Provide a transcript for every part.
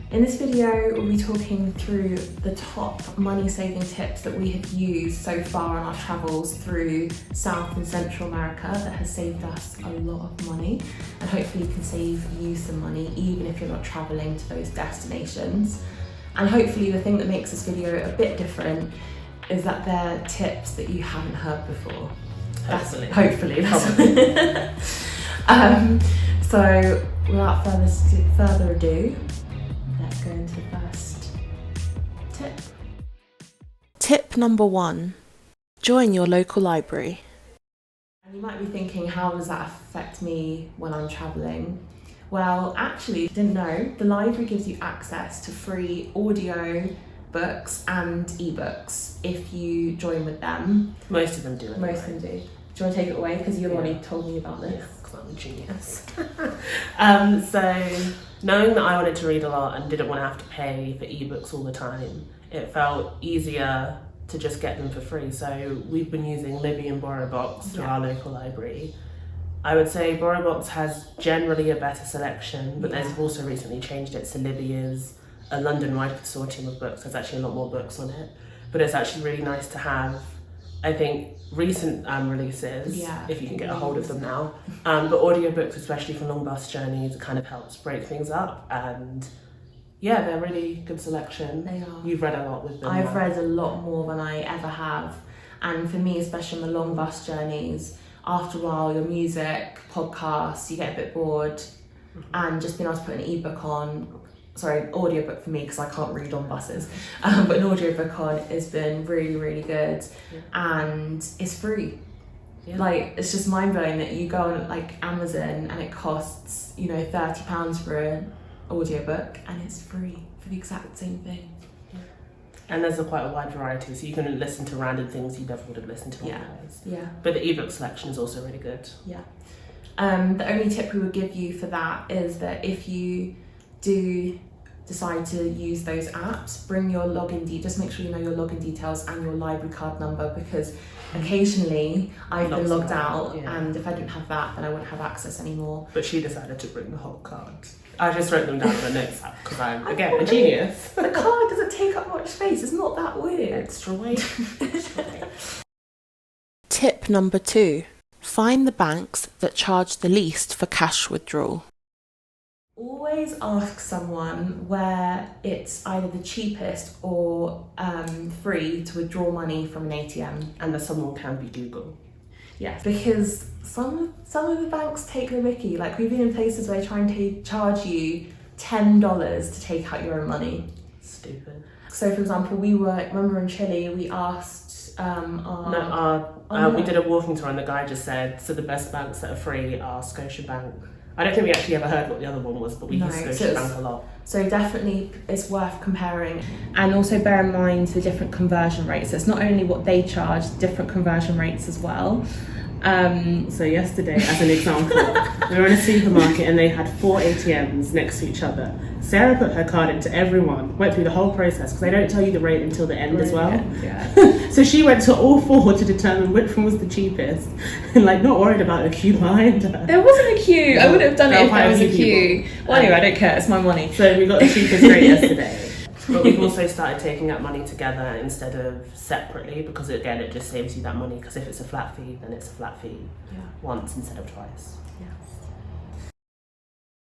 In this video, we'll be talking through the top money-saving tips that we have used so far on our travels through South and Central America that has saved us a lot of money, and hopefully can save you some money even if you're not traveling to those destinations. And hopefully the thing that makes this video a bit different is that they're tips that you haven't heard before. Hopefully. So without further ado, let's go into the first tip. Tip number 1, join your local library. And you might be thinking, how does that affect me when I'm travelling? Well, actually, if you didn't know, the library gives you access to free audio books and ebooks if you join with them. Most of them do. Most of them do. Do you want to take it away? Because you're the one who told me about this. Yeah, because I'm a genius. So, knowing that I wanted to read a lot and didn't want to have to pay for ebooks all the time, it felt easier to just get them for free. So we've been using Libby and BorrowBox through our local library. I would say BorrowBox has generally a better selection, but they've also recently changed it. So Libby is a London-wide consortium of books. There's actually a lot more books on it, but it's actually really nice to have, I think, recent releases, if you can get a hold of them now. But audiobooks, especially for long bus journeys, it kind of helps break things up. And yeah, they're really good selection. They are. You've read a lot with them. I've read a lot more than I ever have. And for me, especially on the long bus journeys, after a while, your music, podcasts, you get a bit bored. And just being able to put an ebook on, audiobook for me because I can't read on buses, but an audiobook on has been really, really good, and it's free. Like, it's just mind-blowing that you go on like Amazon and it costs, £30 for an audiobook, and it's free for the exact same thing. And there's quite a wide variety, so you can listen to random things you never would have listened to otherwise. But the ebook selection is also really good. The only tip we would give you for that is that if you do decide to use those apps, bring your login just make sure you know your login details and your library card number, because occasionally I've been logged out, and if I didn't have that, then I wouldn't have access anymore. But she decided to bring the whole card. I just wrote them down in the notes app because I'm, again, a genius. The card doesn't take up much space, it's not that weird. Extra weight. Tip number 2, find the banks that charge the least for cash withdrawal. Always ask someone where it's either the cheapest or free to withdraw money from an ATM. And that someone can be Google. Yes, because some of the banks take the mickey. Like, we've been in places where they try and charge you $10 to take out your own money. Stupid. So, for example, when we were in Chile, we asked we did a walking tour and the guy just said, so the best banks that are free are Scotiabank. I don't think we actually ever heard what the other one was, but we use Scotiabank a lot. So definitely it's worth comparing. And also bear in mind the different conversion rates. So it's not only what they charge, different conversion rates as well. So yesterday, as an example, we were in a supermarket and they had 4 ATMs next to each other. Sarah put her card into everyone, went through the whole process, because they don't tell you the rate until the end as well. So she went to all 4 to determine which one was the cheapest, and not worried about a queue behind her. There wasn't a queue. I would have done it if there was a queue. Well, anyway, I don't care. It's my money. So we got the cheapest rate yesterday. But we've also started taking out money together instead of separately, because again, it just saves you that money, because if it's a flat fee, then it's a flat fee once instead of twice.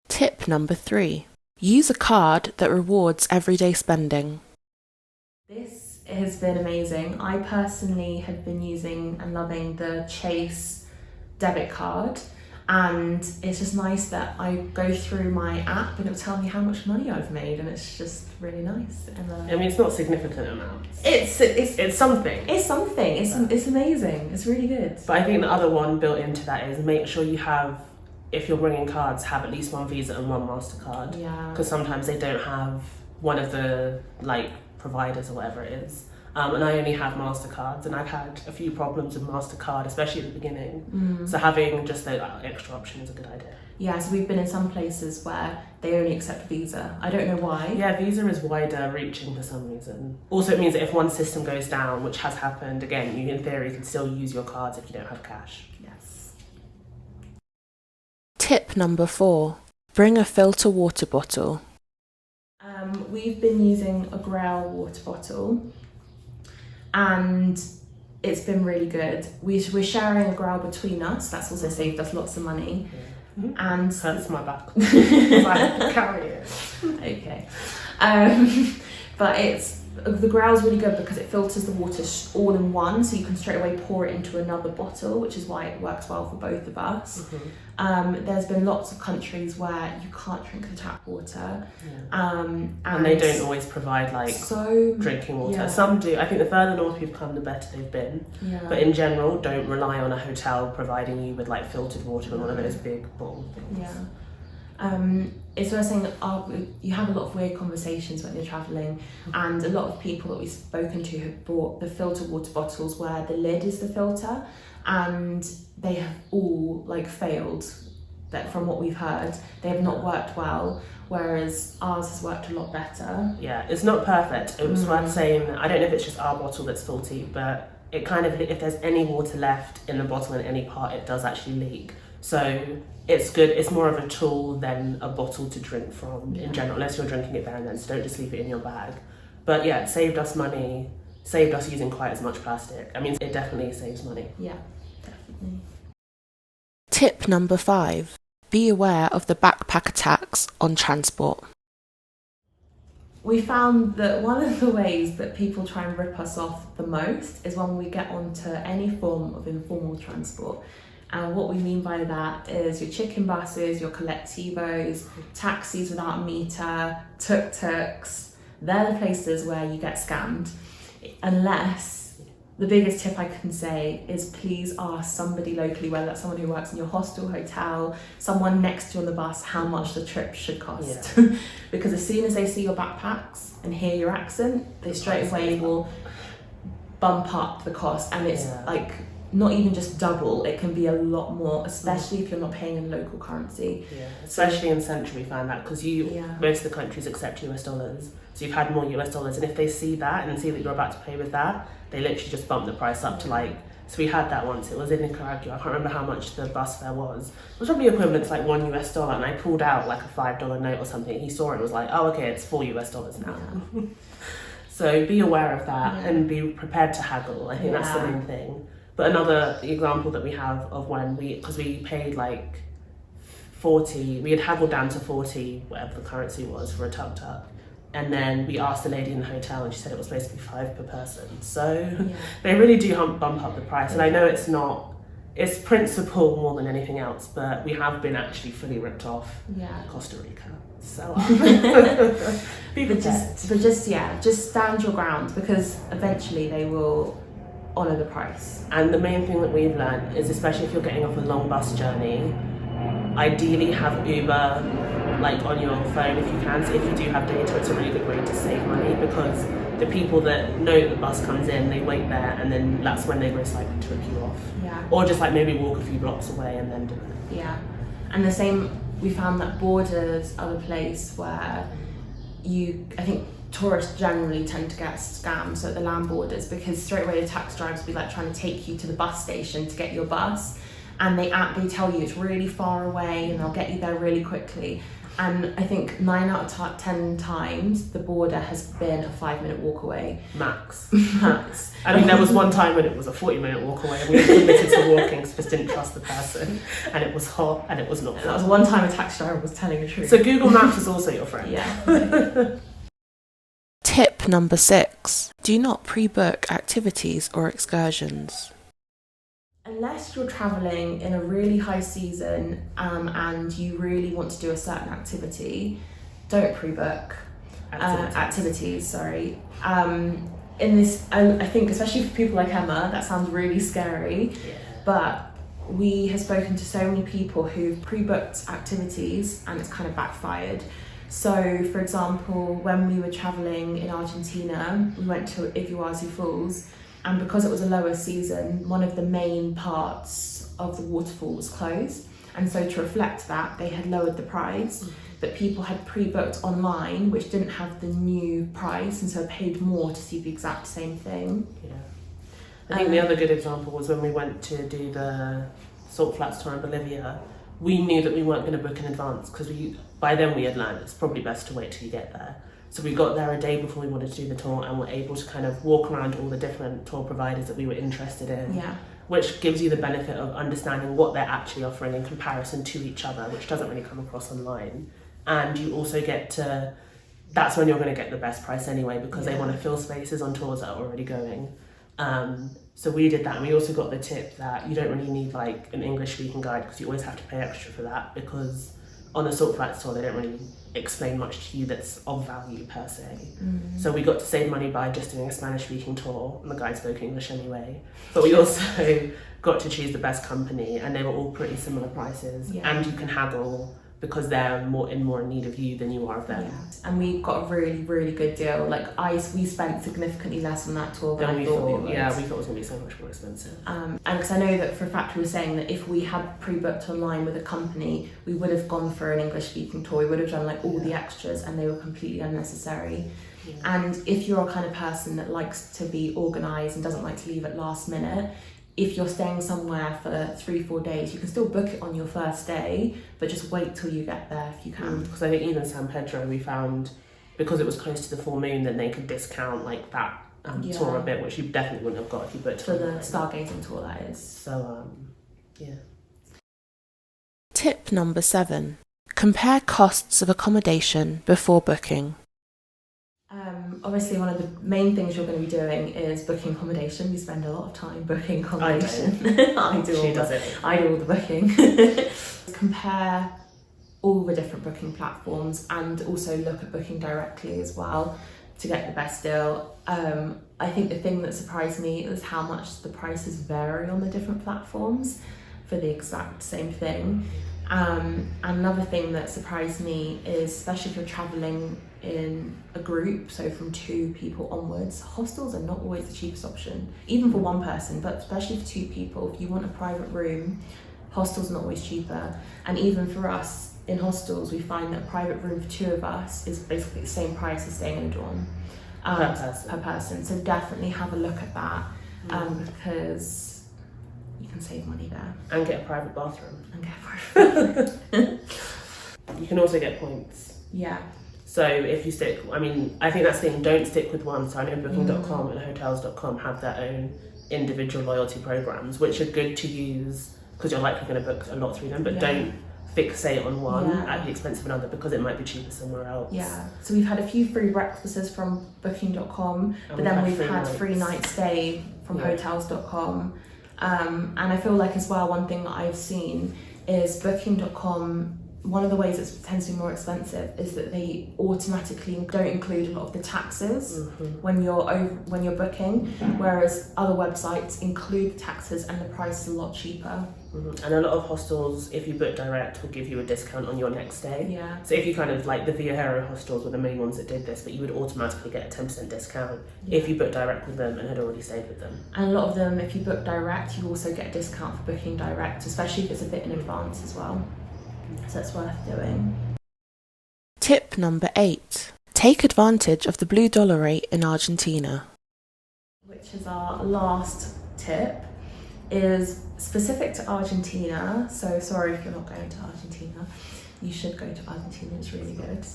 Tip number 3, use a card that rewards everyday spending. This has been amazing. I personally have been using and loving the Chase debit card. And it's just nice that I go through my app and it'll tell me how much money I've made, and it's just really nice. And it's not significant amounts. It's something. It's something. It's amazing. It's really good. But I think the other one built into that is make sure you have, if you're bringing cards, have at least one Visa and one MasterCard. Because sometimes they don't have one of the providers or whatever it is. And I only have MasterCards, and I've had a few problems with MasterCard, especially at the beginning. So having just the extra option is a good idea. Yeah, so we've been in some places where they only accept Visa. I don't know why. Yeah, Visa is wider reaching for some reason. Also, it means that if one system goes down, which has happened, again, you in theory can still use your cards if you don't have cash. Yes. Tip number 4, bring a filter water bottle. we've been using a Grail water bottle, and it's been really good. We're sharing a Grail between us. That's also saved us lots of money. Yeah. And hurts my back. I have to carry it. Okay. But the Grail's really good because it filters the water all in one, so you can straight away pour it into another bottle, which is why it works well for both of us. There's been lots of countries where you can't drink the tap water, and they don't always provide drinking water. Yeah. Some do. I think the further north we've come, the better they've been. Yeah. But in general, don't rely on a hotel providing you with filtered water in one of those big bowl things. Yeah. It's worth saying you have a lot of weird conversations when you're travelling, and a lot of people that we've spoken to have bought the filtered water bottles where the lid is the filter, and they have all failed. That from what we've heard, they have not worked well, whereas ours has worked a lot better. Yeah, it's not perfect. It was worth saying that I don't know if it's just our bottle that's faulty, but it if there's any water left in the bottle in any part, it does actually leak. So it's good. It's more of a tool than a bottle to drink from in general, unless you're drinking it there and then, so don't just leave it in your bag. But yeah, it saved us money, saved us using quite as much plastic. I mean, it definitely saves money. Yeah, definitely. Tip number 5. Be aware of the backpack attacks on transport. We found that one of the ways that people try and rip us off the most is when we get onto any form of informal transport. And what we mean by that is your chicken buses, your collectivos, taxis without a meter, tuk-tuks. They're the places where you get scammed. Unless, the biggest tip I can say is please ask somebody locally, whether that's someone who works in your hostel, hotel, someone next to you on the bus, how much the trip should cost. Yeah. Because as soon as they see your backpacks and hear your accent, they straight away will bump up the cost. And it's not even just double, it can be a lot more, especially if you're not paying in local currency. Yeah, especially in Central we found that, because most of the countries accept US dollars, so you've had more US dollars, and if they see that and see that you're about to pay with that, they literally just bump the price up to so we had that once. It was in Nicaragua. I can't remember how much the bus fare was. It was probably equivalent to $1 US, and I pulled out a $5 note or something. He saw it and was like, oh okay, it's $4 US now. Yeah. So be aware of that and be prepared to haggle. I think that's the main thing. But another example that we have of when because we paid 40, we had haggled down to 40, whatever the currency was, for a tuk-tuk. And then we asked the lady in the hotel and she said it was supposed to be 5 per person. So they really do bump up the price. And I know it's principle more than anything else, but we have been actually fully ripped off in Costa Rica. So be prepared. Just stand your ground, because eventually they will honour the price. And the main thing that we've learned is, especially if you're getting off a long bus journey, ideally have Uber on your phone if you can. So if you do have data, it's a really good way to save money, because the people that know the bus comes in, they wait there, and then that's when they most likely to rip you off. Yeah. Or just maybe walk a few blocks away and then do it. Yeah. And the same, we found that borders are the place where I think tourists generally tend to get scammed, so at the land borders, because straight away the taxi drivers will be trying to take you to the bus station to get your bus, and they tell you it's really far away and they'll get you there really quickly. And I think 9 out of 10 times the border has been a 5-minute walk away. Max. I mean, there was one time when it was a 40-minute walk away and we were committed to walking, so just didn't trust the person, and it was hot and it was not fun. That was one time a taxi driver was telling the truth. So Google Maps is also your friend. Yeah. Tip number 6. Do not pre-book activities or excursions. Unless you're travelling in a really high season and you really want to do a certain activity, don't pre-book activities. In this, I think especially for people like Emma, that sounds really scary, but we have spoken to so many people who've pre-booked activities and it's kind of backfired. So, for example, when we were travelling in Argentina, we went to Iguazu Falls, and because it was a lower season, one of the main parts of the waterfall was closed. And so to reflect that, they had lowered the price, but people had pre-booked online, which didn't have the new price, and so paid more to see the exact same thing. Yeah. I think the other good example was when we went to do the salt flats tour in Bolivia. We knew that we weren't going to book in advance, because by then we had learned it's probably best to wait till you get there. So we got there a day before we wanted to do the tour, and were able to kind of walk around all the different tour providers that we were interested in. Yeah. Which gives you the benefit of understanding what they're actually offering in comparison to each other, which doesn't really come across online. And you also get to, that's when you're going to get the best price anyway, because they want to fill spaces on tours that are already going. So we did that, and we also got the tip that you don't really need like an English speaking guide, because you always have to pay extra for that, because on the Salt Flats tour they don't really explain much to you that's of value per se. So we got to save money by just doing a Spanish speaking tour, and the guide spoke English anyway. But we also got to choose the best company, and they were all pretty similar prices. And you can haggle because they're more in need of you than you are of them. And we got a really, really good deal. Like we spent significantly less on that tour than I thought we would. Yeah, we thought it was going to be so much more expensive. And because I know that for a fact we were saying that if we had pre-booked online with a company, we would have gone for an English-speaking tour. We would have done like all the extras, and they were completely unnecessary. And if you're a kind of person that likes to be organised and doesn't like to leave at last minute, if you're staying somewhere for 3-4 days, you can still book it on your first day, but just wait till you get there if you can. Because I think even San Pedro, we found, because it was close to the full moon, then they could discount like that tour a bit, which you definitely wouldn't have got if you booked for the stargazing tour, that is. So yeah. Tip number 7. Compare costs of accommodation before booking. Obviously, one of the main things you're going to be doing is booking accommodation. We spend a lot of time booking accommodation. I do all the booking. Compare all the different booking platforms, and also look at booking directly as well to get the best deal. I think the thing that surprised me is how much the prices vary on the different platforms for the exact same thing. And another thing that surprised me is, especially if you're travelling in a group, so from 2 people onwards, hostels are not always the cheapest option, even for one person, but especially for 2 people. If you want a private room, hostels are not always cheaper. And even for us in hostels, we find that a private room for 2 of us is basically the same price as staying in a dorm per person. So definitely have a look at that, because you can save money there. And get a private bathroom. You can also get points. Yeah. So if you stick, I think that's the thing, don't stick with one. So I know booking.com and hotels.com have their own individual loyalty programs, which are good to use because you're likely going to book a lot through them, but don't fixate on one at the expense of another, because it might be cheaper somewhere else. Yeah, so we've had a few free breakfasts from booking.com, but then we've had free night stay from hotels.com. And I feel like as well, one thing that I've seen is booking.com, one of the ways it tends to be more expensive is that they automatically don't include a lot of the taxes when you're booking, whereas other websites include the taxes and the price is a lot cheaper. And a lot of hostels, if you book direct, will give you a discount on your next stay. Yeah. So if you kind of like the Viajero hostels were the main ones that did this, but you would automatically get a 10% discount if you book direct with them and had already stayed with them. And a lot of them, if you book direct, you also get a discount for booking direct, especially if it's a bit in advance as well. So it's worth doing. Tip number 8. Take advantage of the blue dollar rate in Argentina. Which is our last tip, is specific to Argentina. So sorry if you're not going to Argentina. You should go to Argentina, it's really good.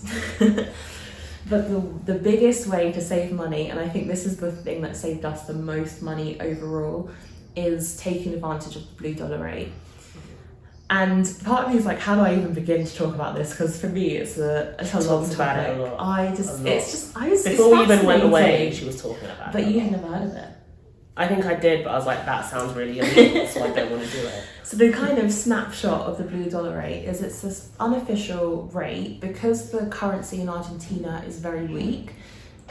But the biggest way to save money, and I think this is the thing that saved us the most money overall, is taking advantage of the blue dollar rate. And part of me is like, how do I even begin to talk about this? Because for me, it's a long topic. Before we even went away, she was talking about it. But you had never heard of it. I think I did, but I was like, that sounds really illegal, so I don't want to do it. So the kind of snapshot of the blue dollar rate is it's this unofficial rate because the currency in Argentina is very weak.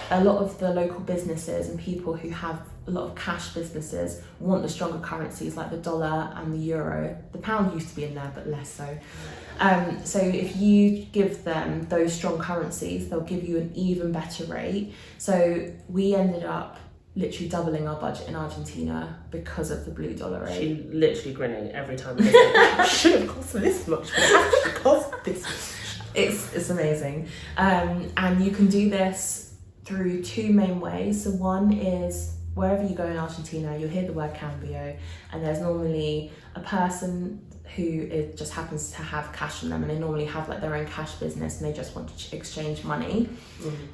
A lot of the local businesses and people who have a lot of cash businesses want the stronger currencies like the dollar and the euro. The pound used to be in there, but less so. So if you give them those strong currencies, they'll give you an even better rate. So we ended up literally doubling our budget in Argentina because of the blue dollar rate. She literally grinning every time. It should have cost this much, but it actually cost this much. It's amazing. And you can do this through 2 main ways. So one is wherever you go in Argentina, you'll hear the word cambio, and there's normally a person who it just happens to have cash on them, and they normally have like their own cash business and they just want to exchange money.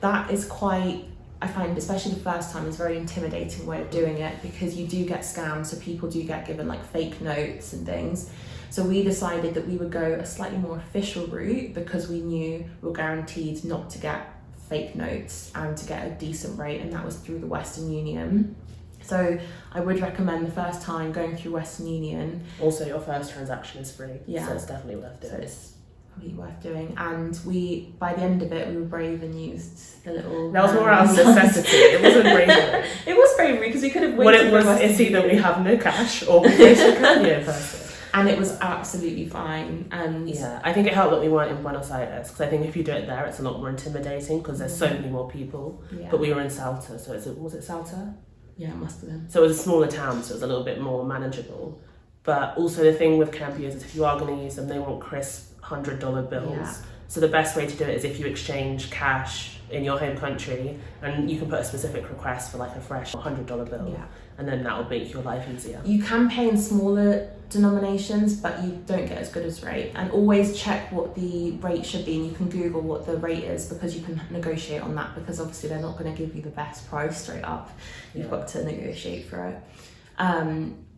That is quite, I find, especially the first time, is a very intimidating way of doing it, because you do get scammed, so people do get given like fake notes and things. So we decided that we would go a slightly more official route, because we knew we were guaranteed not to get fake notes and to get a decent rate, and that was through the Western Union. So I would recommend the first time going through Western Union. Also, your first transaction is free, yeah. So it's definitely worth doing. So it's probably worth doing. And we, by the end of it, we were brave and used the little... That was more out of necessity. It wasn't bravery. It was bravery, because we could have waited. What it was, it's either we have no cash or we go to Kenya in person. And it was absolutely fine. And yeah, I think it helped that we weren't in Buenos Aires, because I think if you do it there, it's a lot more intimidating, because there's so many more people. Yeah. But we were in Salta, so was it Salta? Yeah, it must have been. So it was a smaller town, so it was a little bit more manageable. But also the thing with Campiers is if you are going to use them, they want crisp $100 bills. Yeah. So the best way to do it is if you exchange cash in your home country, and you can put a specific request for like a fresh $100 bill. Yeah. And then that will make your life easier. You can pay in smaller denominations, but you don't get as good as rate. And always check what the rate should be, and you can Google what the rate is, because you can negotiate on that, because obviously they're not going to give you the best price straight up. You've got to negotiate for it.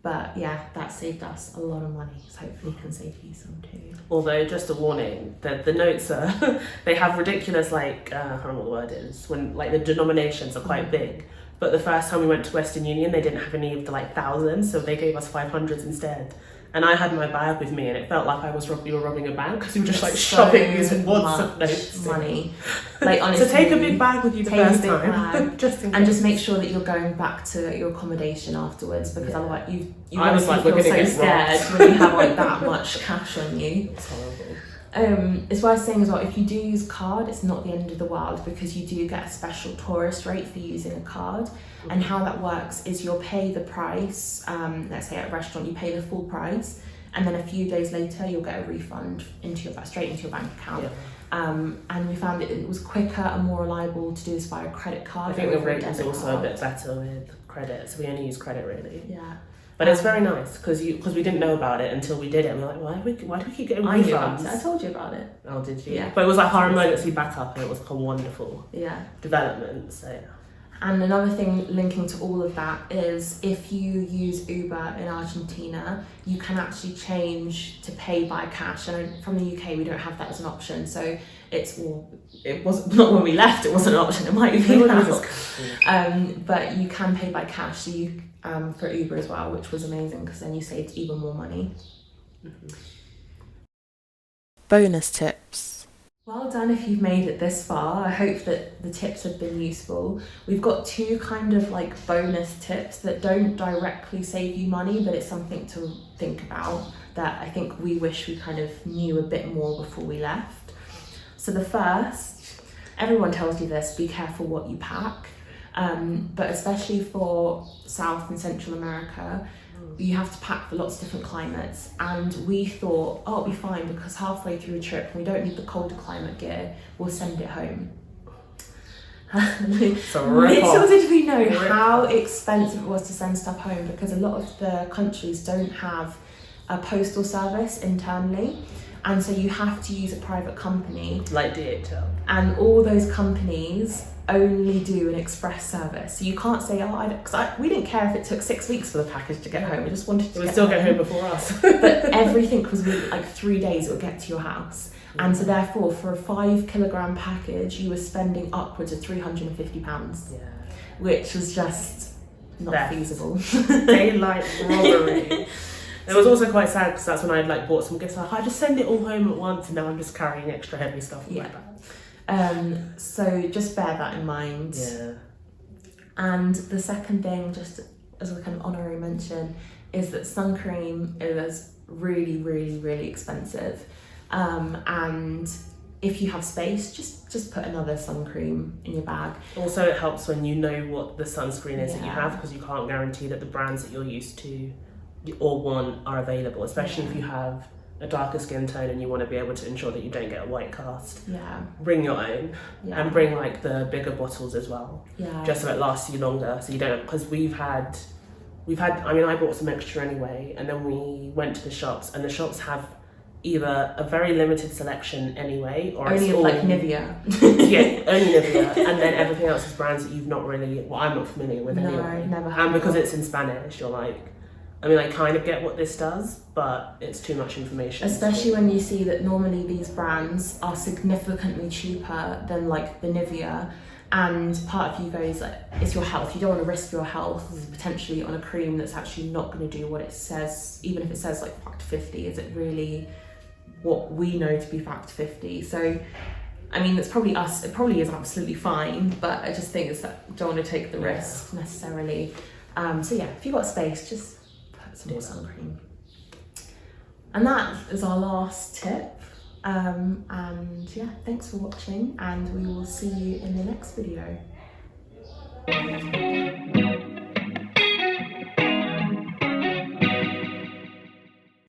But yeah, that saved us a lot of money, so hopefully it can save you some too. Although, just a warning, the notes are, they have ridiculous, like, I can't remember what the word is, when like the denominations are quite big. But the first time we went to Western Union, they didn't have any of the like thousands, so they gave us 500s instead. And I had my bag with me, and it felt like we were robbing a bank, because we were just like shoving these wads of notes money. Like honestly, so take a big bag with you the first time, just make sure that you're going back to your accommodation afterwards, because otherwise you honestly feel so scared when you have like that much cash on you. It's horrible. It's worth saying as well, if you do use card, it's not the end of the world, because you do get a special tourist rate for using a card. And how that works is you'll pay the price, let's say at a restaurant, you pay the full price, and then a few days later you'll get a refund straight into your bank account. Yeah. And we found it was quicker and more reliable to do this via credit card. I think the rate is also a bit better with credit, so we only use credit really. Yeah. But it's very nice, because we didn't know about it until we did it, and we're like, why do we keep getting refunds? I told you about it. Oh, did you? Yeah. But it was like our emergency backup, and it was like a wonderful development. So yeah. And another thing linking to all of that is if you use Uber in Argentina, you can actually change to pay by cash. And from the UK, we don't have that as an option. So it was not when we left, it wasn't an option, it might be now. But you can pay by cash, so you for Uber as well, which was amazing, because then you saved even more money. Bonus tips. Well done if you've made it this far. I hope that the tips have been useful. We've got two kind of like bonus tips that don't directly save you money, but it's something to think about that I think we wish we kind of knew a bit more before we left. So the first, everyone tells you this, be careful what you pack. But especially for South and Central America, you have to pack for lots of different climates, and we thought, oh, it'll be fine, because halfway through a trip we don't need the colder climate gear, we'll send it home. Little did we know how expensive it was to send stuff home, because a lot of the countries don't have a postal service internally, and so you have to use a private company like DHL, and all those companies only do an express service, so you can't say, we didn't care if it took 6 weeks for the package to get home, we just wanted to get home before us. But everything was really, like 3 days it would get to your house, and so therefore for a 5 kilogram package you were spending upwards of £350, which was just not feasible. Daylight robbery. It was also quite sad, because that's when I'd like bought some gifts. I just send it all home at once, and now I'm just carrying extra heavy stuff in my bag. So just bear that in mind. Yeah. And the second thing, just as a kind of honorary mention, is that sun cream is really, really, really expensive. And if you have space, just put another sun cream in your bag. Also, it helps when you know what the sunscreen is that you have, because you can't guarantee that the brands that you're used to or want are available, especially if you have a darker skin tone and you want to be able to ensure that you don't get a white cast. Bring your own, and bring like the bigger bottles as well, just so it lasts you longer, so you don't, because we've had I bought some extra anyway, and then we went to the shops, and the shops have either a very limited selection anyway, or only it's of all, like Nivea. Yeah, only Nivea, and then everything else is brands that you've not really, well, I'm not familiar with anyway. Never have. And because it's in Spanish, you're like, I mean, I kind of get what this does, but it's too much information. Especially when you see that normally these brands are significantly cheaper than like the Nivea, and part of you goes like, it's your health. You don't want to risk your health potentially on a cream that's actually not going to do what it says, even if it says like factor 50. Is it really what we know to be factor 50? So, I mean, that's probably us. It probably is absolutely fine, but I just think it's that you don't want to take the risk necessarily. So yeah, if you've got space, just put some more sun cream. And that is our last tip. And yeah, thanks for watching, and we will see you in the next video.